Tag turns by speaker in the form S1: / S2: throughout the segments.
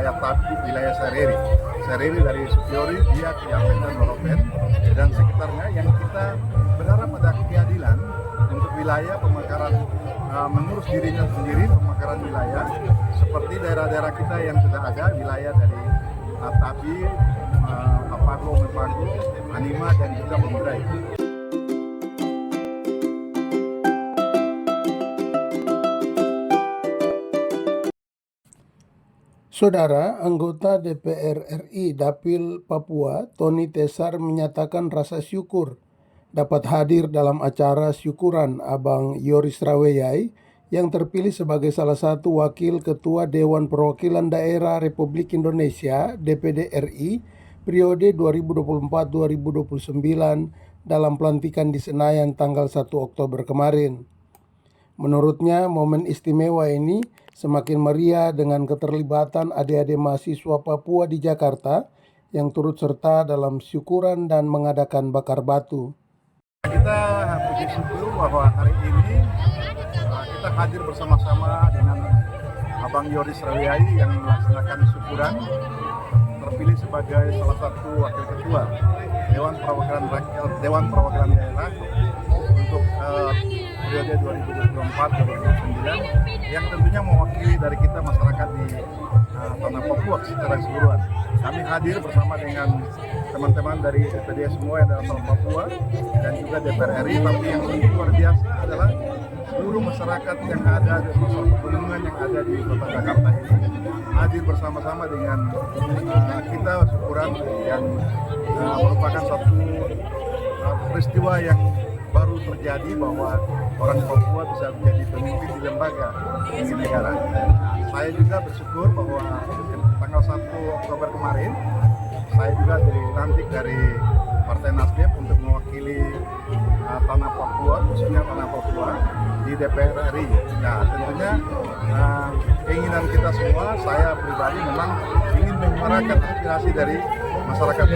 S1: wilayah Tapi, wilayah Sereri. Sereri dari Supiori, dia ke Yapen dan Moropen dan sekitarnya, yang kita berharap ada keadilan untuk wilayah pemekaran, mengurus dirinya sendiri, pemekaran wilayah seperti daerah-daerah kita yang sudah ada, wilayah dari Tapi, Apago, Mepago, Anima, dan juga Membrai.
S2: Saudara, anggota DPR RI Dapil Papua, Tony Tesar, menyatakan rasa syukur dapat hadir dalam acara syukuran Abang Yoris Raweyai yang terpilih sebagai salah satu wakil Ketua Dewan Perwakilan Daerah Republik Indonesia DPD RI periode 2024-2029 dalam pelantikan di Senayan tanggal 1 Oktober kemarin. Menurutnya, momen istimewa ini semakin meriah dengan keterlibatan adik-adik mahasiswa Papua di Jakarta yang turut serta dalam syukuran dan mengadakan bakar batu.
S1: Kita puji syukur bahwa hari ini kita hadir bersama-sama dengan Abang Yoris Raweyai yang melaksanakan syukuran, terpilih sebagai salah satu wakil ketua Dewan Perwakilan Rakyat, Dewan Perwakilan Daerah untuk periode 2024-2029 yang tentunya mewakili dari kita masyarakat di tanah Papua secara keseluruhan. Kami hadir bersama dengan teman-teman dari DPD semua yang dalam tanah Papua dan juga DPR RI, tapi yang luar biasa adalah seluruh masyarakat yang ada di masyarakat pegunungan yang ada di kota Jakarta ini hadir bersama-sama dengan kita syukuran yang merupakan satu peristiwa yang baru terjadi bahwa orang Papua bisa menjadi pemimpin di lembaga tinggi negara. Saya juga bersyukur bahwa tanggal 1 Oktober kemarin saya juga dilantik dari Partai Nasdem untuk mewakili tanah Papua, khususnya tanah Papua di DPR RI. Nah, tentunya keinginan kita semua, saya pribadi memang ingin menyuarakan aspirasi dari masyarakat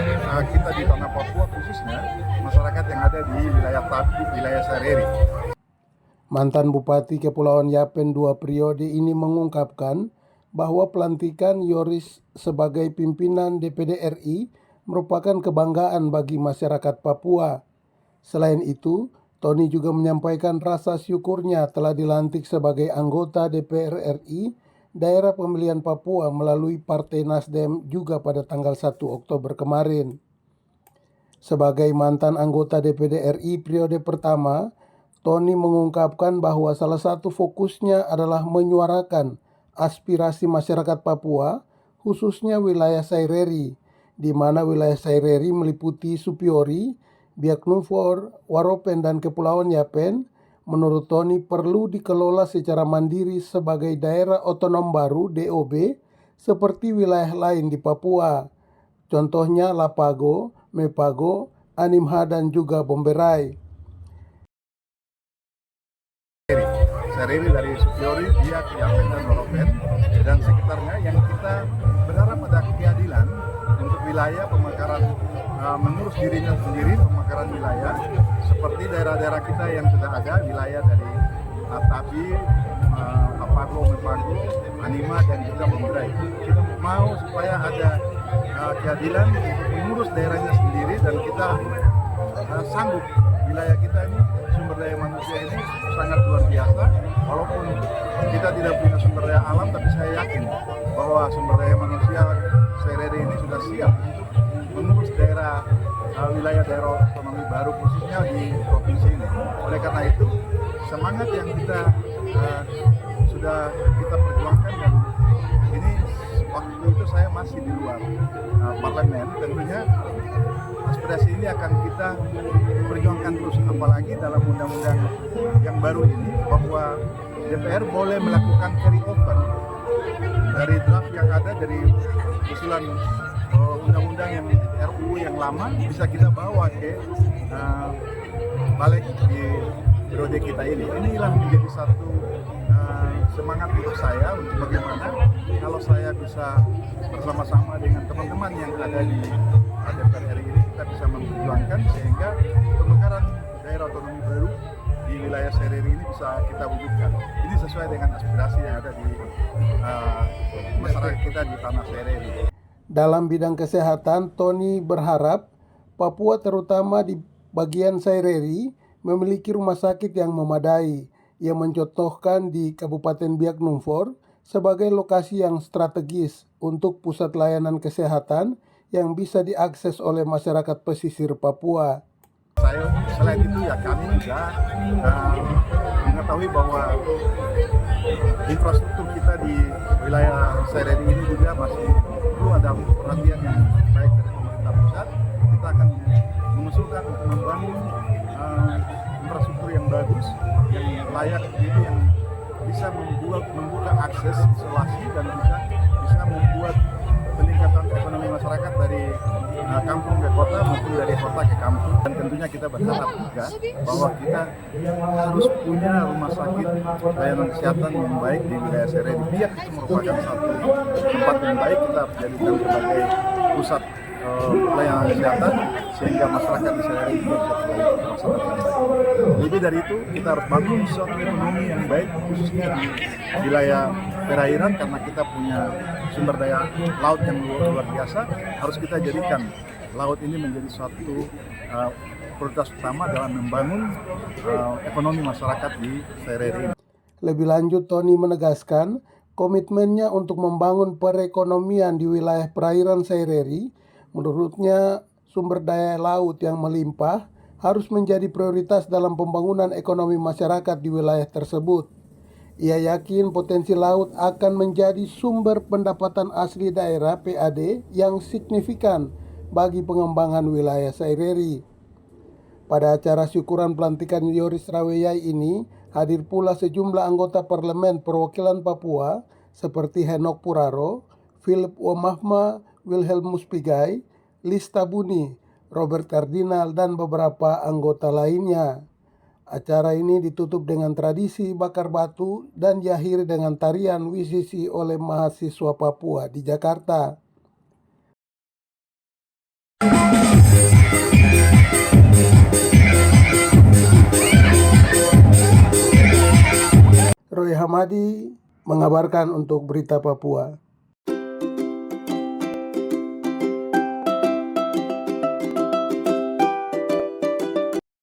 S1: kita di tanah Papua, khususnya masyarakat yang ada di wilayah Tapi, wilayah Sereri.
S2: Mantan Bupati Kepulauan Yapen 2 periode ini mengungkapkan bahwa pelantikan Yoris sebagai pimpinan DPD RI merupakan kebanggaan bagi masyarakat Papua. Selain itu, Tony juga menyampaikan rasa syukurnya telah dilantik sebagai anggota DPR RI daerah pemilihan Papua melalui Partai Nasdem juga pada tanggal 1 Oktober kemarin. Sebagai mantan anggota DPD RI periode pertama, Tony mengungkapkan bahwa salah satu fokusnya adalah menyuarakan aspirasi masyarakat Papua, khususnya wilayah Saireri, di mana wilayah Saireri meliputi Supiori, Biak Numfor, Waropen, dan Kepulauan Yapen. Menurut Tony perlu dikelola secara mandiri sebagai daerah otonom baru DOB seperti wilayah lain di Papua. Contohnya Lapago, Mepago, Animha, dan juga Bomberai.
S1: Sereri dari Supiori, dia ke Yapen dan Moropen dan sekitarnya, yang kita berharap ada keadilan untuk wilayah pemekaran, mengurus dirinya sendiri, pemekaran wilayah seperti daerah-daerah kita yang sudah ada, wilayah dari Tapi, Apago, Mepago, Anima, dan juga Membrai. Kita mau supaya ada keadilan untuk mengurus daerahnya sendiri dan kita sanggup. Wilayah kita ini, sumber daya manusia ini sangat luar biasa. Walaupun kita tidak punya sumber daya alam, tapi saya yakin bahwa sumber daya manusia Sereri ini sudah siap untuk mengurus daerah, wilayah daerah otonomi baru, khususnya di provinsi ini. Oleh karena itu, semangat yang kita sudah kita perjuangkan, dan ini waktu itu saya masih di luar parlemen, tentunya aspirasi ini akan kita perjuangkan terus, apalagi dalam undang-undang yang baru ini bahwa DPR boleh melakukan carry over dari draft yang ada, dari usulan undang-undang yang RUU yang lama bisa kita bawa ke balik di periode kita ini. Inilah menjadi satu semangat untuk saya, untuk bagaimana kalau saya bisa bersama-sama dengan teman-teman yang ada di DPR RI ini, kita bisa memperjuangkan sehingga pemekaran daerah otonomi baru di wilayah Sereri ini bisa kita wujudkan. Ini sesuai dengan aspirasi yang ada di masyarakat kita di tanah Sereri.
S2: Dalam bidang kesehatan, Tony berharap Papua terutama di bagian Sereri memiliki rumah sakit yang memadai. Ia mencontohkan di Kabupaten Biak Numfor sebagai lokasi yang strategis untuk pusat layanan kesehatan yang bisa diakses oleh masyarakat pesisir Papua.
S1: Selain itu ya kami juga mengetahui bahwa infrastruktur kita di wilayah Sereri ini juga masih perlu ada perhatian yang baik dari pemerintah pusat. Kita akan mengusulkan untuk membangun infrastruktur yang bagus, yang layak, itu yang bisa membuka akses isolasi dan juga bisa membuat peningkatan ekonomi masyarakat dari kampung ke kota maupun dari kota ke kampung. Dan tentunya kita berharap juga bahwa kita harus punya rumah sakit layanan kesehatan yang baik di wilayah Sereri. Biak itu merupakan satu tempat yang baik kita jadikan sebagai pusat pelayanan kesehatan sehingga masyarakat di Sereri juga bisa terlayani masyarakat yang baik. Lebih dari itu, kita harus bangun suatu ekonomi yang baik khususnya di wilayah perairan karena kita punya sumber daya laut yang luar biasa. Harus kita jadikan laut ini menjadi suatu prioritas utama dalam membangun ekonomi masyarakat di Sereri.
S2: Lebih lanjut, Tony menegaskan komitmennya untuk membangun perekonomian di wilayah perairan Sereri. Menurutnya, sumber daya laut yang melimpah harus menjadi prioritas dalam pembangunan ekonomi masyarakat di wilayah tersebut. Ia yakin potensi laut akan menjadi sumber pendapatan asli daerah PAD yang signifikan bagi pengembangan wilayah Sereri. Pada acara syukuran pelantikan Yoris Raweyai ini, hadir pula sejumlah anggota parlemen perwakilan Papua seperti Henok Puraro, Philip Wamahma, Wilhelmus Pigai, Lista Buni, Robert Kardinal, dan beberapa anggota lainnya. Acara ini ditutup dengan tradisi bakar batu dan diakhiri dengan tarian wisisi oleh mahasiswa Papua di Jakarta. Roy Hamadi mengabarkan untuk Berita Papua.